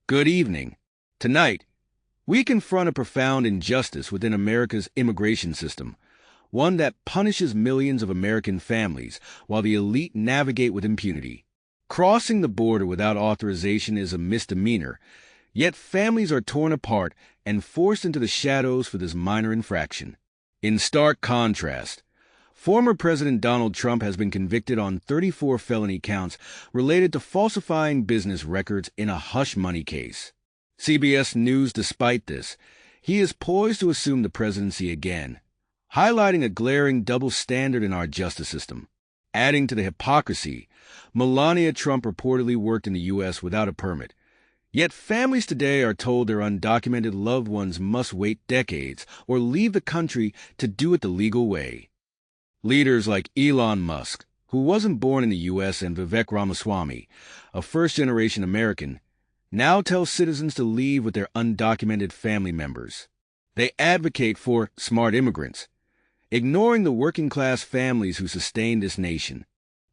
Good evening. Tonight, we confront a profound injustice within America's immigration system, one that punishes millions of American families while the elite navigate with impunity. Crossing the border without authorization is a misdemeanor, yet families are torn apart and forced into the shadows for this minor infraction. In stark contrast, former President Donald Trump has been convicted on 34 felony counts related to falsifying business records in a hush money case. CBS News, despite this, he is poised to assume the presidency again, highlighting a glaring double standard in our justice system. Adding to the hypocrisy, Melania Trump reportedly worked in the U.S. without a permit. Yet families today are told their undocumented loved ones must wait decades or leave the country to do it the legal way. Leaders like Elon Musk, who wasn't born in the U.S., and Vivek Ramaswamy, a first-generation American, now tell citizens to leave with their undocumented family members. They advocate for smart immigrants, ignoring the working-class families who sustain this nation.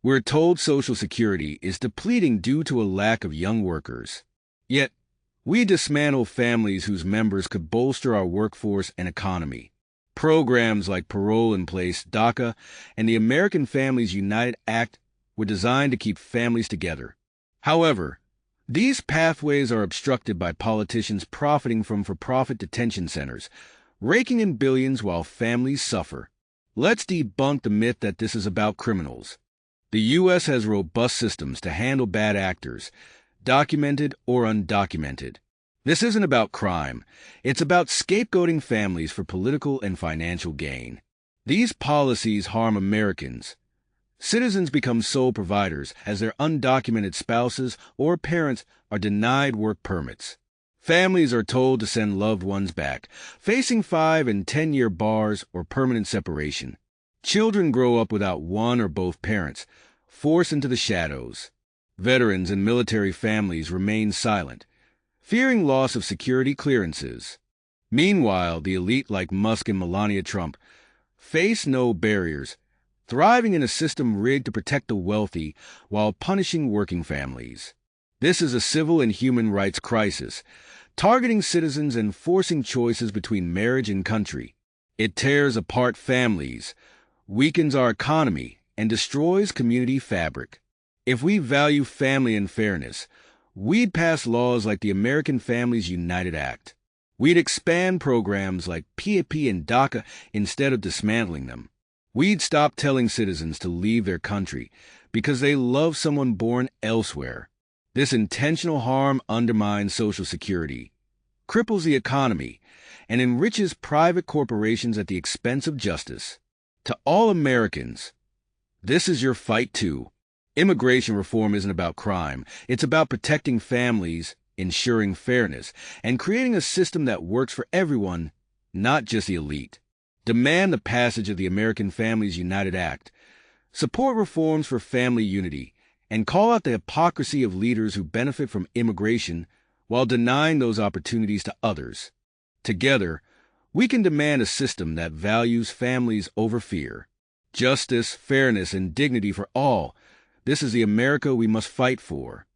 We're told Social Security is depleting due to a lack of young workers. Yet, we dismantle families whose members could bolster our workforce and economy. Programs like Parole in Place, DACA, and the American Families United Act were designed to keep families together. However, these pathways are obstructed by politicians profiting from for-profit detention centers, raking in billions while families suffer. Let's debunk the myth that this is about criminals. The U.S. has robust systems to handle bad actors, documented or undocumented. This isn't about crime. It's about scapegoating families for political and financial gain. These policies harm Americans. Citizens become sole providers as their undocumented spouses or parents are denied work permits. Families are told to send loved ones back, facing 5- and 10-year bars or permanent separation. Children grow up without one or both parents, forced into the shadows. Veterans and military families remain silent, fearing loss of security clearances. Meanwhile, the elite like Musk and Melania Trump face no barriers, thriving in a system rigged to protect the wealthy while punishing working families. This is a civil and human rights crisis, targeting citizens and forcing choices between marriage and country. It tears apart families, weakens our economy, and destroys community fabric. If we value family and fairness, we'd pass laws like the American Families United Act. We'd expand programs like PIP and DACA instead of dismantling them. We'd stop telling citizens to leave their country because they love someone born elsewhere. This intentional harm undermines Social Security, cripples the economy, and enriches private corporations at the expense of justice. To all Americans, this is your fight too. Immigration reform isn't about crime. It's about protecting families, ensuring fairness, and creating a system that works for everyone, not just the elite. Demand the passage of the American Families United Act. Support reforms for family unity, and call out the hypocrisy of leaders who benefit from immigration while denying those opportunities to others. Together, we can demand a system that values families over fear. Justice, fairness, and dignity for all. This is the America we must fight for.